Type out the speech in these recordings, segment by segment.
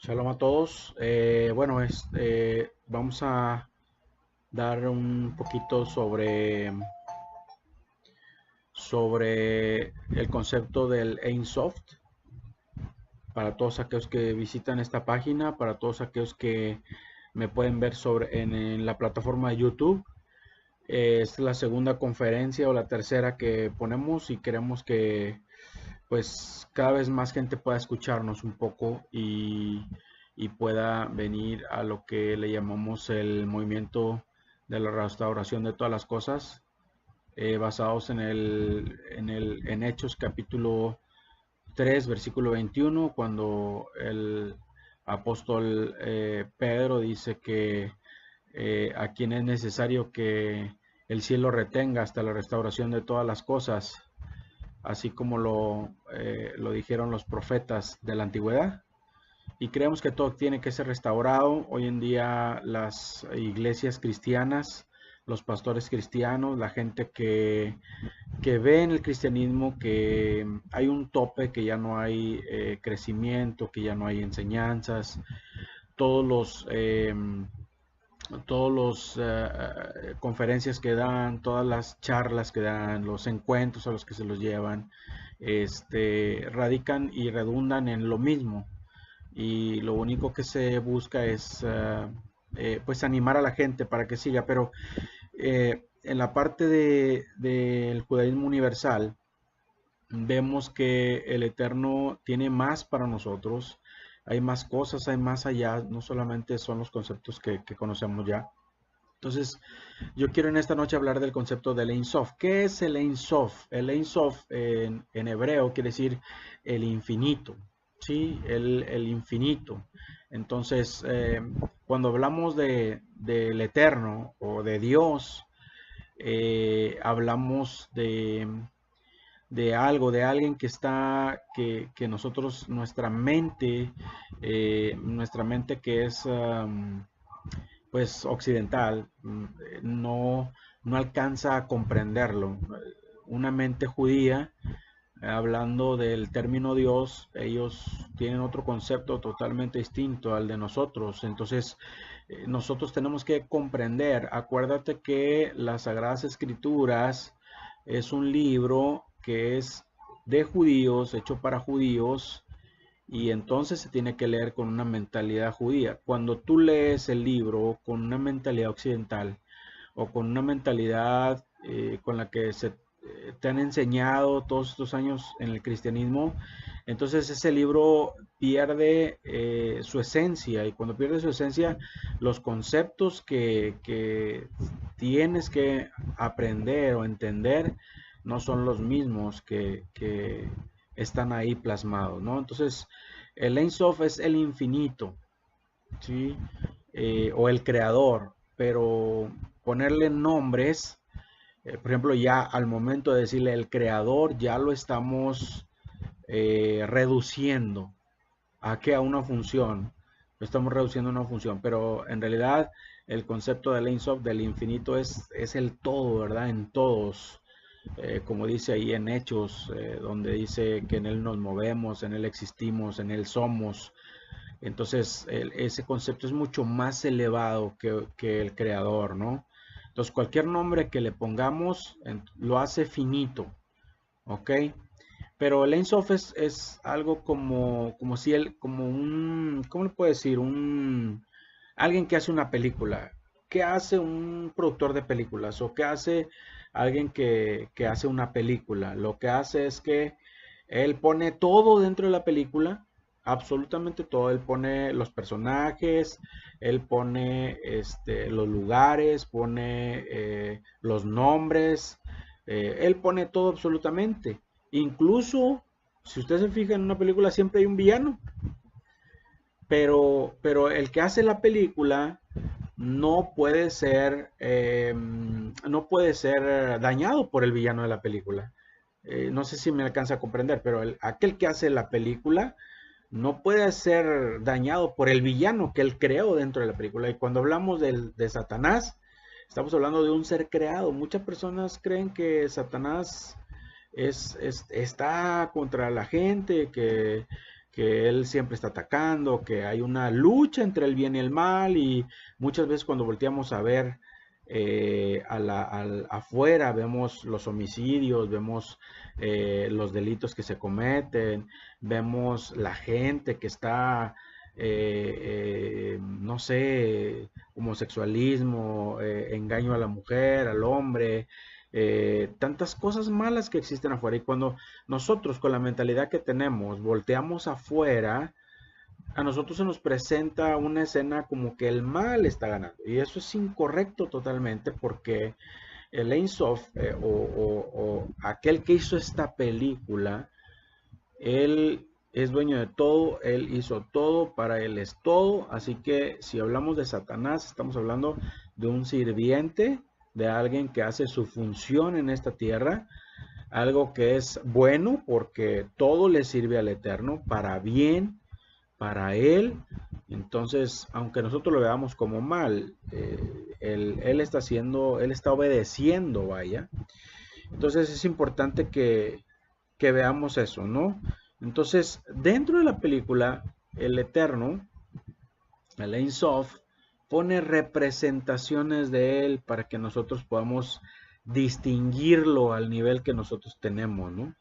Shalom a todos. Vamos a dar un poquito sobre el concepto del Ein Sof para todos aquellos que visitan esta página, para todos aquellos que me pueden ver en la plataforma de YouTube. Es la segunda conferencia o la tercera que ponemos y queremos que pues cada vez más gente pueda escucharnos un poco y pueda venir a lo que le llamamos el movimiento de la restauración de todas las cosas, basados en Hechos capítulo 3 versículo 21, cuando el apóstol Pedro dice que a quien es necesario que el cielo retenga hasta la restauración de todas las cosas, así como lo dijeron los profetas de la antigüedad. Y creemos que todo tiene que ser restaurado. Hoy en día las iglesias cristianas, los pastores cristianos, la gente que ve en el cristianismo que hay un tope, que ya no hay crecimiento, que ya no hay enseñanzas, todos los conferencias que dan, todas las charlas que dan, los encuentros a los que se los llevan, radican y redundan en lo mismo. Y lo único que se busca es pues animar a la gente para que siga. Pero en la parte del judaísmo universal, vemos que el Eterno tiene más para nosotros. Hay más cosas, hay más allá, no solamente son los conceptos que conocemos ya. Entonces, yo quiero en esta noche hablar del concepto del Ein Sof. ¿Qué es el Ein Sof? El Ein Sof en hebreo quiere decir el infinito, ¿sí? El infinito. Entonces, cuando hablamos del Eterno o de Dios, hablamos de algo, de alguien que está, que nosotros, nuestra mente que es pues occidental, no alcanza a comprenderlo. Una mente judía, hablando del término Dios, ellos tienen otro concepto totalmente distinto al de nosotros. Entonces, nosotros tenemos que comprender. Acuérdate que las Sagradas Escrituras es un libro que es de judíos, hecho para judíos, y entonces se tiene que leer con una mentalidad judía. Cuando tú lees el libro con una mentalidad occidental o con una mentalidad con la que te han enseñado todos estos años en el cristianismo, entonces ese libro pierde su esencia, y cuando pierde su esencia, los conceptos que tienes que aprender o entender no son los mismos que están ahí plasmados, ¿no? Entonces, el Ein Sof es el infinito, ¿sí? O el creador, pero ponerle nombres, por ejemplo, ya al momento de decirle el creador, ya lo estamos reduciendo a que a una función, lo estamos reduciendo a una función, pero en realidad el concepto del Ein Sof, del infinito, es el todo, ¿verdad? En todos, como dice ahí en Hechos, donde dice que en Él nos movemos, en Él existimos, en Él somos. Entonces, ese concepto es mucho más elevado que el creador, ¿no? Entonces, cualquier nombre que le pongamos lo hace finito, ¿ok? Pero el Ein Sof es algo como si él, como un, ¿cómo le puedo decir? Alguien que hace una película. ¿Qué hace un productor de películas? ¿O qué hace alguien que hace una película? Lo que hace es que él pone todo dentro de la película, absolutamente todo. Él pone los personajes, él pone los lugares, pone los nombres, él pone todo absolutamente. Incluso, si usted se fija en una película, siempre hay un villano, pero el que hace la película no puede ser dañado por el villano de la película. No sé si me alcanza a comprender, pero aquel que hace la película no puede ser dañado por el villano que él creó dentro de la película. Y cuando hablamos de Satanás, estamos hablando de un ser creado. Muchas personas creen que Satanás está contra la gente, que él siempre está atacando, que hay una lucha entre el bien y el mal, y muchas veces cuando volteamos a ver afuera, vemos los homicidios, vemos los delitos que se cometen, vemos la gente que está, no sé, homosexualismo, engaño a la mujer, al hombre, tantas cosas malas que existen afuera. Y cuando nosotros con la mentalidad que tenemos volteamos afuera, a nosotros se nos presenta una escena como que el mal está ganando. Y eso es incorrecto totalmente, porque el Ein Sof, o aquel que hizo esta película, él es dueño de todo, él hizo todo, para él es todo. Así que si hablamos de Satanás, estamos hablando de un sirviente, de alguien que hace su función en esta tierra, algo que es bueno porque todo le sirve al Eterno para bien, para él. Entonces, aunque nosotros lo veamos como mal, él está haciendo, él está obedeciendo, vaya. Entonces es importante que veamos eso, ¿no? Entonces, dentro de la película, el Eterno, el Ein Sof, pone representaciones de él para que nosotros podamos distinguirlo al nivel que nosotros tenemos, ¿no?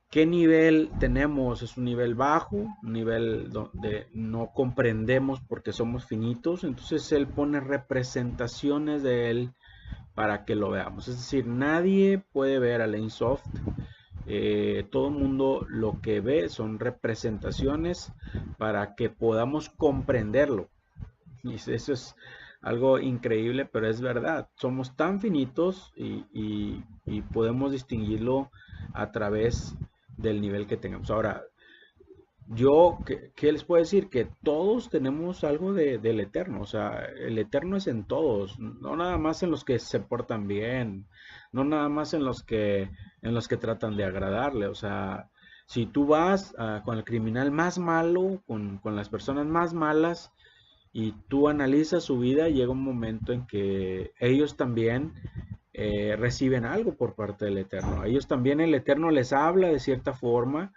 ¿Qué nivel tenemos? Es un nivel bajo, un nivel donde no comprendemos porque somos finitos. Entonces él pone representaciones de él para que lo veamos. Es decir, nadie puede ver al Ein Sof. Todo el mundo lo que ve son representaciones para que podamos comprenderlo. Y eso es algo increíble, pero es verdad. Somos tan finitos y podemos distinguirlo a través del nivel que tengamos. Ahora, yo, ¿qué les puedo decir? Que todos tenemos algo del Eterno. O sea, el Eterno es en todos, no nada más en los que se portan bien, no nada más en los que tratan de agradarle. O sea, si tú vas con el criminal más malo, con las personas más malas, y tú analizas su vida, llega un momento en que ellos también reciben algo por parte del Eterno. A ellos también el Eterno les habla de cierta forma,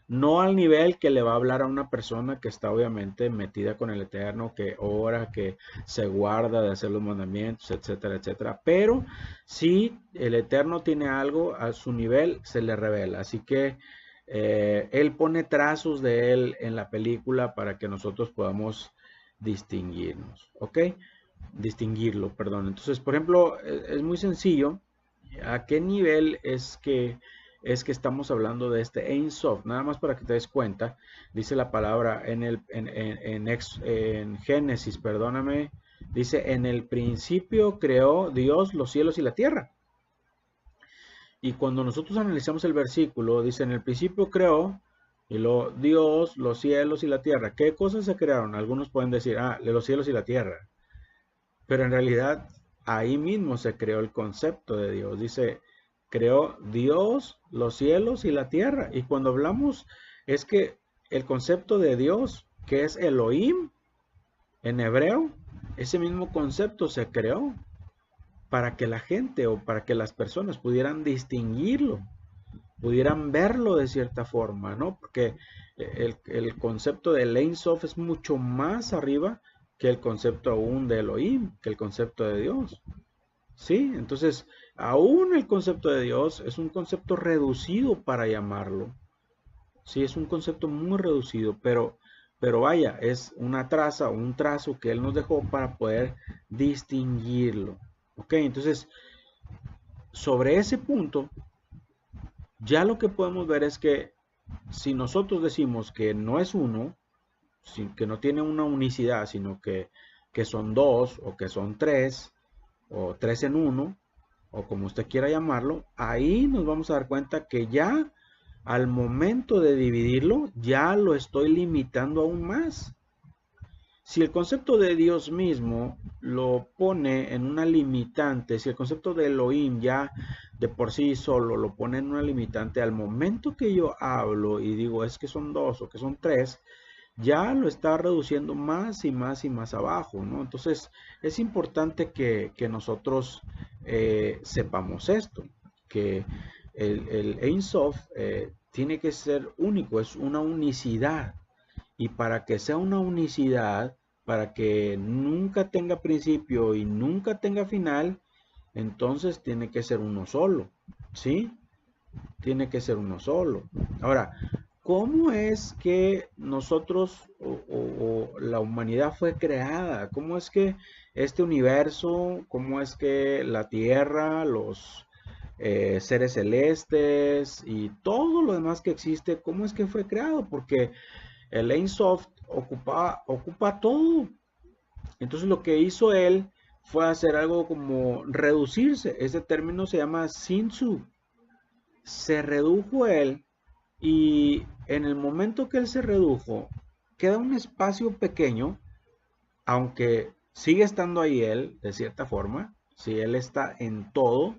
no al nivel que le va a hablar a una persona que está obviamente metida con el Eterno, que ora, que se guarda de hacer los mandamientos, etcétera, etcétera. Pero si el Eterno tiene algo a su nivel, se le revela. Así que él pone trazos de él en la película para que nosotros podamos distinguirnos, ¿ok? Distinguirlo, perdón. Entonces, por ejemplo, es muy sencillo. ¿A qué nivel es que estamos hablando de este Ein Sof? Nada más para que te des cuenta, dice la palabra en Génesis, perdóname, dice, en el principio creó Dios los cielos y la tierra. Y cuando nosotros analizamos el versículo, dice, en el principio creó, y Dios, los cielos y la tierra. ¿Qué cosas se crearon? Algunos pueden decir, de los cielos y la tierra. Pero en realidad ahí mismo se creó el concepto de Dios. Dice, creó Dios los cielos y la tierra. Y cuando hablamos es que el concepto de Dios, que es Elohim en hebreo, ese mismo concepto se creó para que la gente o para que las personas pudieran distinguirlo, pudieran verlo de cierta forma, ¿no? Porque el concepto de Ein Sof es mucho más arriba que el concepto aún de Elohim, que el concepto de Dios. ¿Sí? Entonces, aún el concepto de Dios es un concepto reducido para llamarlo. Sí, es un concepto muy reducido, pero vaya, es una traza o un trazo que Él nos dejó para poder distinguirlo. ¿Ok? Entonces, sobre ese punto, ya lo que podemos ver es que si nosotros decimos que no es uno, que no tiene una unicidad, sino que son dos o que son tres o tres en uno, o como usted quiera llamarlo, ahí nos vamos a dar cuenta que ya al momento de dividirlo, ya lo estoy limitando aún más. Si el concepto de Dios mismo lo pone en una limitante, si el concepto de Elohim ya de por sí solo lo pone en una limitante, al momento que yo hablo y digo es que son dos o que son tres, ya lo está reduciendo más y más y más abajo, ¿no? Entonces es importante que nosotros sepamos esto, que el Ein Sof tiene que ser único, es una unicidad. Y para que sea una unicidad, para que nunca tenga principio y nunca tenga final, entonces tiene que ser uno solo, ¿sí? Tiene que ser uno solo. Ahora, ¿cómo es que nosotros o la humanidad fue creada? ¿Cómo es que este universo, cómo es que la Tierra, los seres celestes y todo lo demás que existe, cómo es que fue creado? Porque el Ein Sof ocupa todo. Entonces lo que hizo él fue hacer algo como reducirse. Ese término se llama Shinsu. Se redujo él y en el momento que él se redujo, queda un espacio pequeño, aunque sigue estando ahí él, de cierta forma, si él está en todo,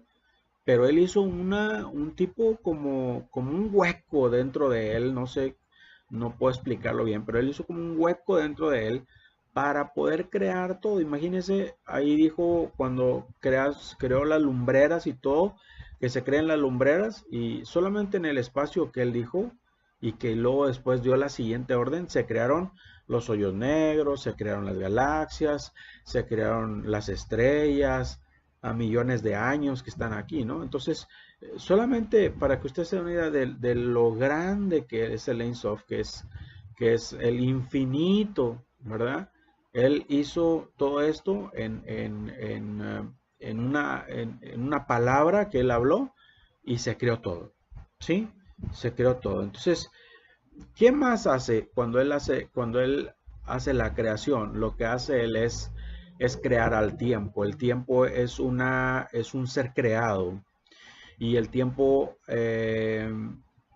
pero él hizo un tipo como un hueco dentro de él, no sé, no puedo explicarlo bien, pero él hizo como un hueco dentro de él para poder crear todo. Imagínense, ahí dijo cuando creó las lumbreras y todo, que se creen las lumbreras y solamente en el espacio que él dijo y que luego después dio la siguiente orden, se crearon los hoyos negros, se crearon las galaxias, se crearon las estrellas, a millones de años que están aquí, ¿no? Entonces, solamente para que usted se dé una idea de lo grande que es el Ein Sof, que es el infinito, ¿verdad? Él hizo todo esto en una palabra que él habló y se creó todo, ¿sí? Se creó todo. Entonces, ¿qué más hace cuando él hace la creación? Lo que hace él es crear al tiempo. El tiempo es un ser creado y el tiempo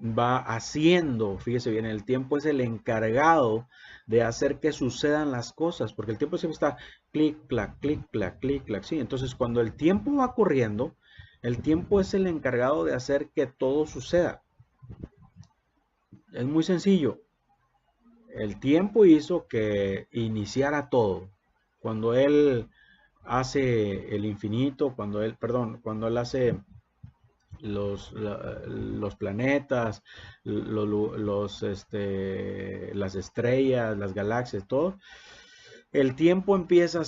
va haciendo, fíjese bien, el tiempo es el encargado de hacer que sucedan las cosas, porque el tiempo siempre está clic, clac, clic, clac, clic, clac, sí. Entonces, cuando el tiempo va corriendo, el tiempo es el encargado de hacer que todo suceda. Es muy sencillo. El tiempo hizo que iniciara todo. Cuando él hace el infinito, cuando él hace los planetas, las estrellas, las galaxias, todo, el tiempo empieza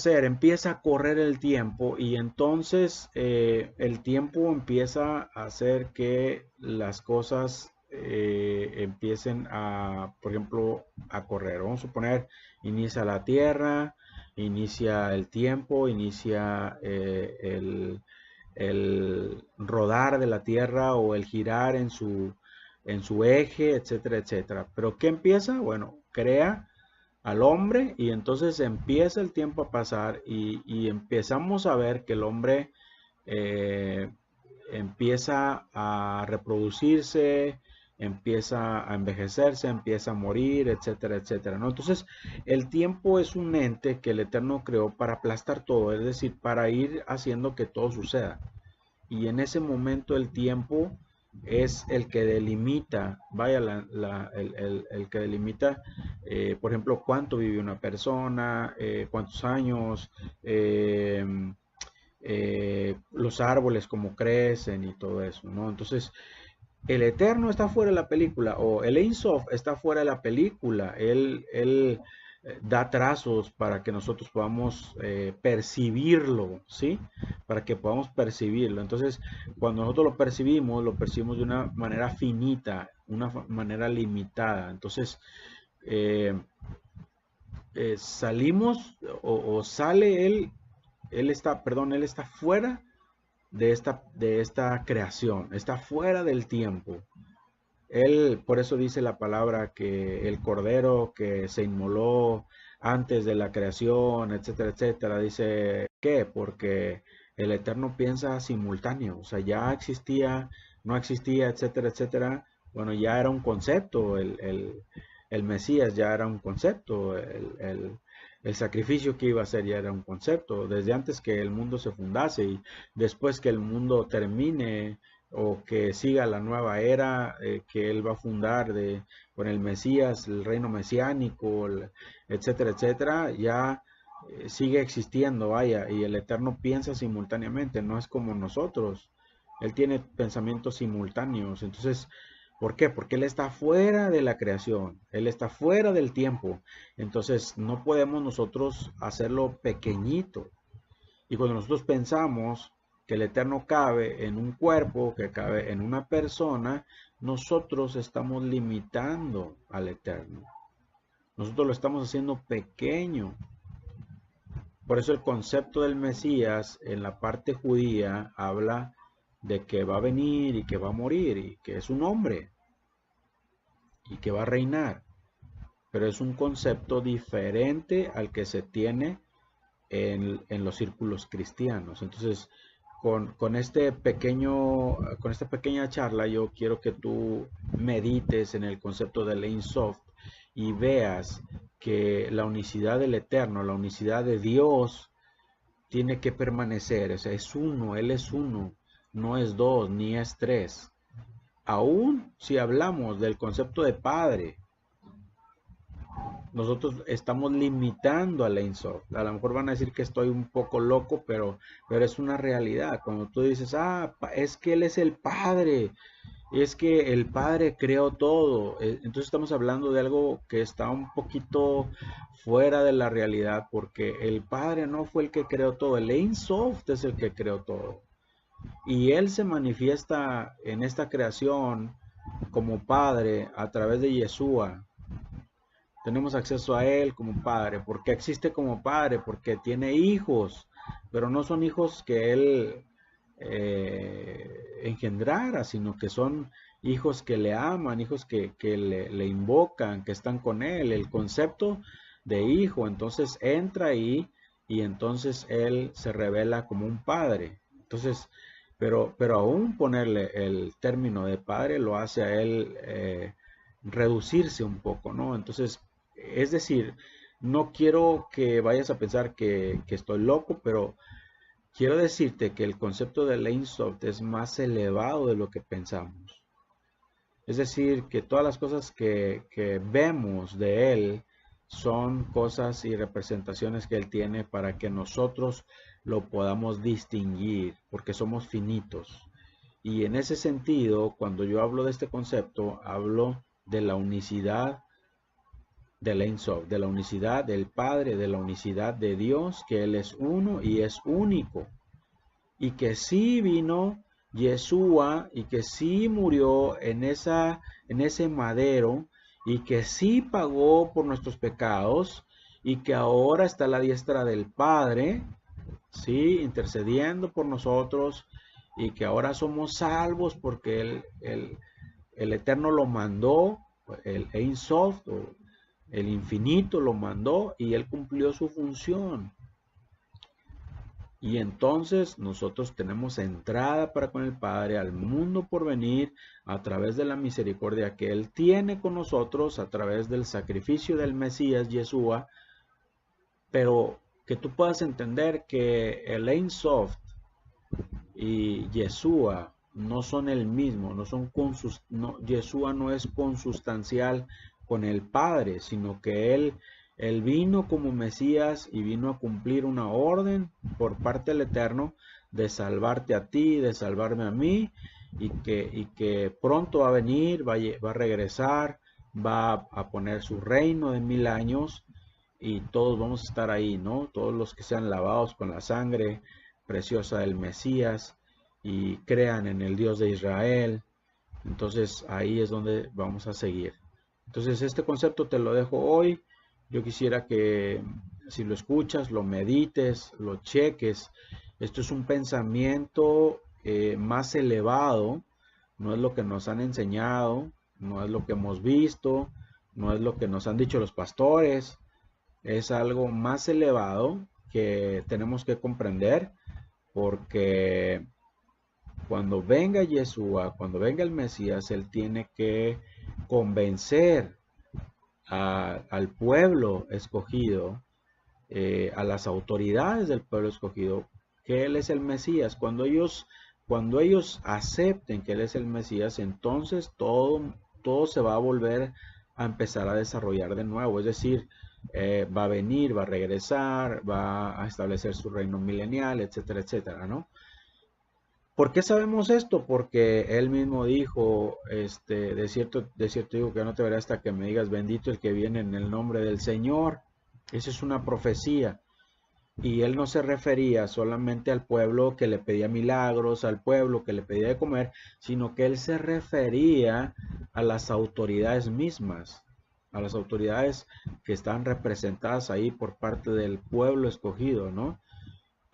a correr el tiempo y entonces el tiempo empieza a hacer que las cosas empiecen a, por ejemplo, a correr. Vamos a suponer, inicia la Tierra, inicia el tiempo, inicia el rodar de la Tierra o el girar en su eje, etcétera, etcétera. Pero ¿qué empieza? Bueno, crea al hombre y entonces empieza el tiempo a pasar y empezamos a ver que el hombre eh, empieza a reproducirse, empieza a envejecerse, empieza a morir, etcétera, etcétera, ¿no? Entonces, el tiempo es un ente que el Eterno creó para aplastar todo, es decir, para ir haciendo que todo suceda. Y en ese momento el tiempo es el que delimita, vaya, el que delimita, por ejemplo, cuánto vive una persona, cuántos años, eh, los árboles, cómo crecen y todo eso, ¿no? Entonces, el Eterno está fuera de la película, o el Ein Sof está fuera de la película. Él da trazos para que nosotros podamos percibirlo, ¿sí? Para que podamos percibirlo. Entonces, cuando nosotros lo percibimos de una manera finita, una manera limitada. Entonces, eh, salimos o sale él está fuera de esta creación, está fuera del tiempo. Él, por eso dice la palabra que el cordero que se inmoló antes de la creación, etcétera, etcétera, dice, ¿qué? Porque el Eterno piensa simultáneo, o sea, ya existía, no existía, etcétera, etcétera. Bueno, ya era un concepto, el Mesías ya era un concepto, el sacrificio que iba a ser ya era un concepto, desde antes que el mundo se fundase y después que el mundo termine o que siga la nueva era que él va a fundar con el Mesías, el reino mesiánico, etcétera, etcétera, ya sigue existiendo, vaya, y el Eterno piensa simultáneamente, no es como nosotros, él tiene pensamientos simultáneos, entonces ¿Por qué? Porque Él está fuera de la creación, Él está fuera del tiempo. Entonces no podemos nosotros hacerlo pequeñito. Y cuando nosotros pensamos que el Eterno cabe en un cuerpo, que cabe en una persona, nosotros estamos limitando al Eterno. Nosotros lo estamos haciendo pequeño. Por eso el concepto del Mesías en la parte judía habla de que va a venir y que va a morir y que es un hombre y que va a reinar. Pero es un concepto diferente al que se tiene en los círculos cristianos. Entonces, con esta pequeña charla, yo quiero que tú medites en el concepto del Ein Sof y veas que la unicidad del Eterno, la unicidad de Dios, tiene que permanecer. O sea, es uno, Él es uno, no es dos, ni es tres. Aún si hablamos del concepto de Padre, nosotros estamos limitando al Ein Sof. A lo mejor van a decir que estoy un poco loco, pero es una realidad. Cuando tú dices, es que Él es el Padre, es que el Padre creó todo. Entonces estamos hablando de algo que está un poquito fuera de la realidad, porque el Padre no fue el que creó todo, el Ein Sof es el que creó todo. Y Él se manifiesta en esta creación como Padre a través de Yeshua. Tenemos acceso a Él como Padre. ¿Por qué existe como Padre? Porque tiene hijos, pero no son hijos que Él engendrara, sino que son hijos que le aman, hijos que le invocan, que están con Él. El concepto de hijo, entonces entra ahí y entonces Él se revela como un Padre. Entonces, pero aún ponerle el término de Padre lo hace a Él reducirse un poco, ¿no? Entonces, es decir, no quiero que vayas a pensar que estoy loco, pero quiero decirte que el concepto de Ein Sof es más elevado de lo que pensamos. Es decir, que todas las cosas que vemos de Él son cosas y representaciones que Él tiene para que nosotros lo podamos distinguir, porque somos finitos. Y en ese sentido, cuando yo hablo de este concepto, hablo de la unicidad del Ein Sof, de la unicidad del Padre, de la unicidad de Dios, que Él es uno y es único. Y que sí vino Yeshua y que sí murió en ese madero y que sí pagó por nuestros pecados y que ahora está a la diestra del Padre, sí, intercediendo por nosotros y que ahora somos salvos porque el Eterno lo mandó, el Ein Sof, el infinito lo mandó y Él cumplió su función. Y entonces nosotros tenemos entrada para con el Padre al mundo por venir a través de la misericordia que Él tiene con nosotros, a través del sacrificio del Mesías, Yeshua, pero que tú puedas entender que el Ein Sof y Yeshua no son el mismo, Yeshua no es consustancial con el Padre, sino que Él vino como Mesías y vino a cumplir una orden por parte del Eterno de salvarte a ti, de salvarme a mí, y que pronto va a venir, va a regresar, va a poner su reino de 1000 años y todos vamos a estar ahí, ¿no? Todos los que sean lavados con la sangre preciosa del Mesías y crean en el Dios de Israel. Entonces ahí es donde vamos a seguir. Entonces este concepto te lo dejo hoy. Yo quisiera que si lo escuchas, lo medites, lo cheques. Esto es un pensamiento más elevado. No es lo que nos han enseñado, no es lo que hemos visto, no es lo que nos han dicho los pastores. Es algo más elevado que tenemos que comprender porque cuando venga Yeshua, cuando venga el Mesías, Él tiene que convencer al pueblo escogido, a las autoridades del pueblo escogido, que Él es el Mesías. Cuando ellos acepten que Él es el Mesías, entonces todo se va a volver a empezar a desarrollar de nuevo. Es decir, va a venir, va a regresar, va a establecer su reino milenial, etcétera, etcétera, ¿no? ¿Por qué sabemos esto? Porque él mismo dijo, de cierto digo que no te veré hasta que me digas bendito el que viene en el nombre del Señor. Esa es una profecía. Y él no se refería solamente al pueblo que le pedía milagros, al pueblo que le pedía de comer, sino que él se refería a las autoridades mismas, a las autoridades que están representadas ahí por parte del pueblo escogido, ¿no?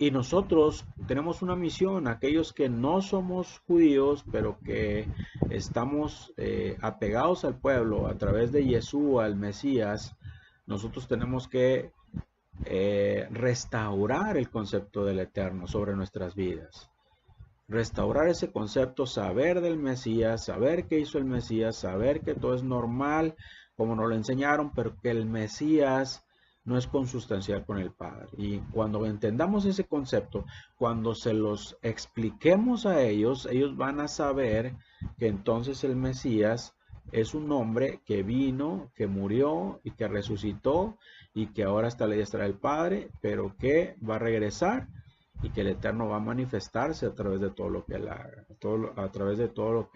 Y nosotros tenemos una misión, aquellos que no somos judíos, pero que estamos apegados al pueblo a través de Yeshua, el Mesías, nosotros tenemos que restaurar el concepto del eterno sobre nuestras vidas. Restaurar ese concepto, saber del Mesías, saber qué hizo el Mesías, saber que todo es normal como nos lo enseñaron, pero que el Mesías no es consustancial con el Padre. Y cuando entendamos ese concepto, cuando se los expliquemos a ellos, ellos van a saber que entonces el Mesías es un hombre que vino, que murió y que resucitó y que ahora está a la diestra del Padre, pero que va a regresar y que el Eterno va a manifestarse a través de todo lo que él haga, a través de todo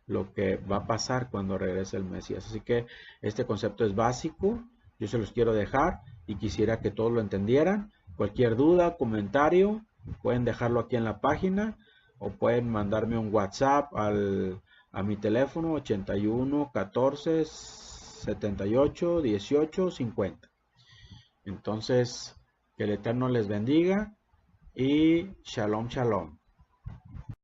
lo que va a pasar cuando regrese el Mesías. Así que este concepto es básico, yo se los quiero dejar y quisiera que todos lo entendieran. Cualquier duda, comentario, pueden dejarlo aquí en la página o pueden mandarme un WhatsApp a mi teléfono 81 14 78 18 50. Entonces, que el Eterno les bendiga y shalom, shalom.